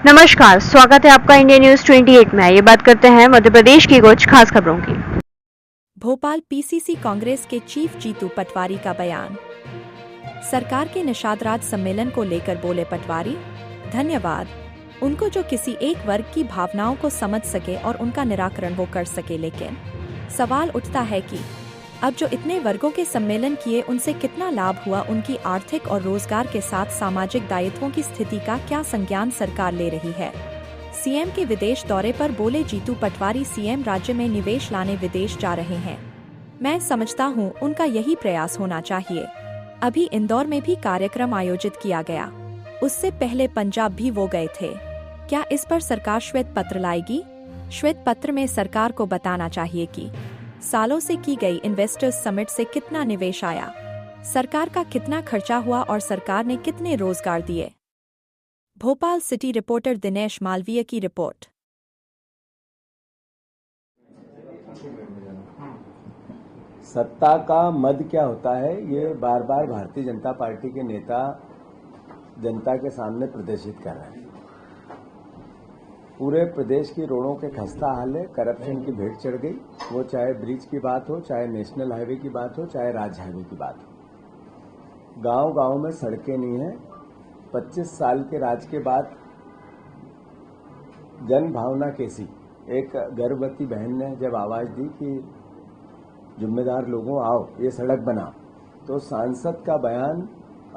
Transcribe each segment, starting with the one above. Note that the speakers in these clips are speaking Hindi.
नमस्कार, स्वागत है आपका इंडिया न्यूज 28 में। ये बात करते हैं मध्य प्रदेश की कुछ खास खबरों की। भोपाल पीसीसी कांग्रेस के चीफ जीतू पटवारी का बयान। सरकार के निषाद सम्मेलन को लेकर बोले पटवारी, धन्यवाद उनको जो किसी एक वर्ग की भावनाओं को समझ सके और उनका निराकरण वो कर सके, लेकिन सवाल उठता है कि अब जो इतने वर्गों के सम्मेलन किए उनसे कितना लाभ हुआ, उनकी आर्थिक और रोजगार के साथ सामाजिक दायित्वों की स्थिति का क्या संज्ञान सरकार ले रही है। सीएम के विदेश दौरे पर बोले जीतू पटवारी, सीएम राज्य में निवेश लाने विदेश जा रहे हैं। मैं समझता हूं उनका यही प्रयास होना चाहिए। अभी इंदौर में भी कार्यक्रम आयोजित किया गया, उससे पहले पंजाब भी वो गए थे। क्या इस पर सरकार श्वेत पत्र लाएगी? श्वेत पत्र में सरकार को बताना चाहिए कि सालों से की गई इन्वेस्टर्स समिट से कितना निवेश आया, सरकार का कितना खर्चा हुआ और सरकार ने कितने रोजगार दिए। भोपाल सिटी रिपोर्टर दिनेश मालवीय की रिपोर्ट। सत्ता का मद क्या होता है, ये बार बार भारतीय जनता पार्टी के नेता जनता के सामने प्रदर्शित कर रहे हैं। पूरे प्रदेश की रोडों के खस्ता हाल है, करप्शन की भेंट चढ़ गई। वो चाहे ब्रिज की बात हो, चाहे नेशनल हाईवे की बात हो, चाहे राज्य हाईवे की बात हो। गांव गांव में सड़कें नहीं है। 25 साल के राज के बाद जन भावना कैसी। एक गर्भवती बहन ने जब आवाज दी कि जिम्मेदार लोगों आओ ये सड़क बनाओ, तो सांसद का बयान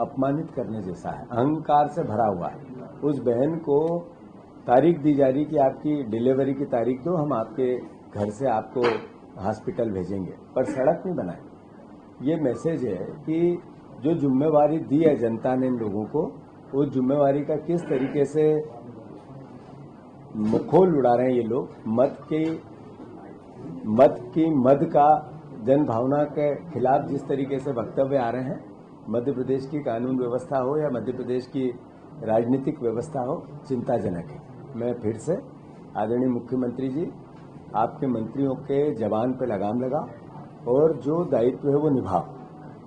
अपमानित करने जैसा है, अहंकार से भरा हुआ है। उस बहन को तारीख दी जा रही कि आपकी डिलीवरी की तारीख दो, हम आपके घर से आपको हॉस्पिटल भेजेंगे, पर सड़क नहीं बनाए। ये मैसेज है कि जो जिम्मेवारी दी है जनता ने इन लोगों को, उस जिम्मेवारी का किस तरीके से मुखोल उड़ा रहे हैं ये लोग। मद का जन भावना के खिलाफ जिस तरीके से वक्तव्य आ रहे हैं, मध्य प्रदेश की कानून व्यवस्था हो या मध्य प्रदेश की राजनीतिक व्यवस्था हो, चिंताजनक है। मैं फिर से आदरणीय मुख्यमंत्री जी, आपके मंत्रियों के जवान पे लगाम लगा और जो दायित्व है वो निभाओ।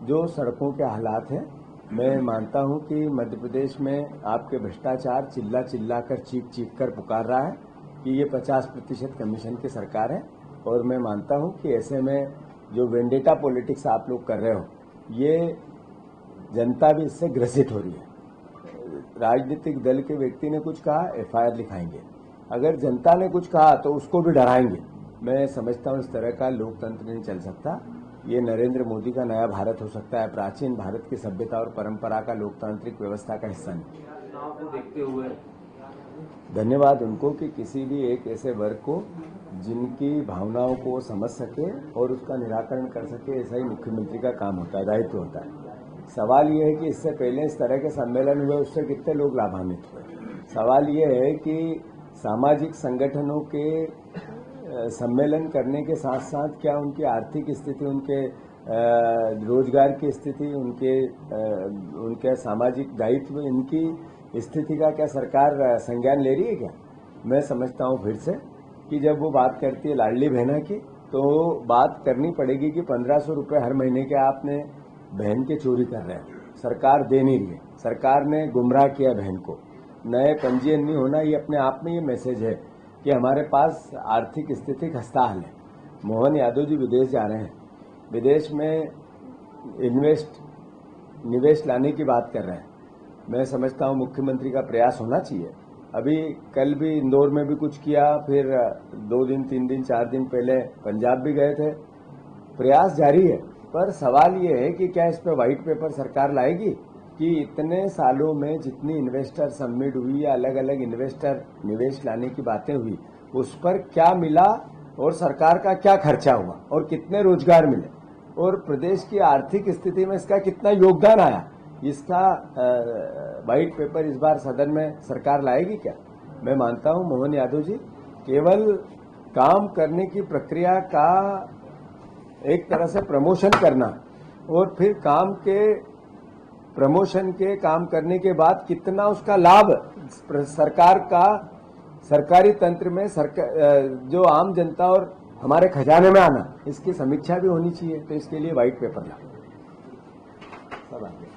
जो सड़कों के हालात हैं, मैं मानता हूं कि मध्य प्रदेश में आपके भ्रष्टाचार चिल्ला चिल्ला कर चीख कर पुकार रहा है कि ये 50% कमीशन की सरकार है, और मैं मानता हूं कि ऐसे में जो वेंडेटा पॉलिटिक्स आप लोग कर रहे हो, ये जनता भी इससे ग्रसित हो रही है। राजनीतिक दल के व्यक्ति ने कुछ कहा, एफआईआर लिखाएंगे। अगर जनता ने कुछ कहा तो उसको भी डराएंगे। मैं समझता हूं इस तरह का लोकतंत्र नहीं चल सकता। ये नरेंद्र मोदी का नया भारत हो सकता है, प्राचीन भारत की सभ्यता और परंपरा का लोकतांत्रिक व्यवस्था का हिस्सा नहीं। को देखते हुए धन्यवाद उनको कि किसी भी एक ऐसे वर्ग को जिनकी भावनाओं को समझ सके और उसका निराकरण कर सके, ऐसा ही मुख्यमंत्री का काम होता है, दायित्व होता है। सवाल ये है कि इससे पहले इस तरह के सम्मेलन हुए, उससे कितने लोग लाभान्वित हुए। सवाल ये है कि सामाजिक संगठनों के सम्मेलन करने के साथ साथ क्या उनकी आर्थिक स्थिति, उनके रोजगार की स्थिति, उनके सामाजिक दायित्व, इनकी स्थिति का क्या सरकार संज्ञान ले रही है क्या? मैं समझता हूं फिर से कि जब वो बात करती है लाडली बहना की, तो बात करनी पड़ेगी कि 1500 रुपये हर महीने के आपने बहन के चोरी कर रहे हैं, सरकार दे नहीं रही है। सरकार ने गुमराह किया बहन को। नए पंजीयन नहीं होना, ये अपने आप में ये मैसेज है कि हमारे पास आर्थिक स्थिति खस्ताहाल है। मोहन यादव जी विदेश जा रहे हैं, विदेश में निवेश लाने की बात कर रहे हैं। मैं समझता हूं मुख्यमंत्री का प्रयास होना चाहिए। अभी कल भी इंदौर में भी कुछ किया, फिर 2 दिन 3 दिन 4 दिन पहले पंजाब भी गए थे। प्रयास जारी है, पर सवाल ये है कि क्या इस पर व्हाइट पेपर सरकार लाएगी कि इतने सालों में जितनी इन्वेस्टर समिट हुई या अलग अलग इन्वेस्टर निवेश लाने की बातें हुई, उस पर क्या मिला और सरकार का क्या खर्चा हुआ और कितने रोजगार मिले और प्रदेश की आर्थिक स्थिति में इसका कितना योगदान आया, इसका व्हाइट पेपर इस बार सदन में सरकार लाएगी क्या? मैं मानता हूं मोहन यादव जी केवल काम करने की प्रक्रिया का एक तरह से प्रमोशन करना और फिर प्रमोशन के काम करने के बाद कितना उसका लाभ सरकार का, सरकारी तंत्र में जो आम जनता और हमारे खजाने में आना, इसकी समीक्षा भी होनी चाहिए। तो इसके लिए व्हाइट पेपर ला सब आगे।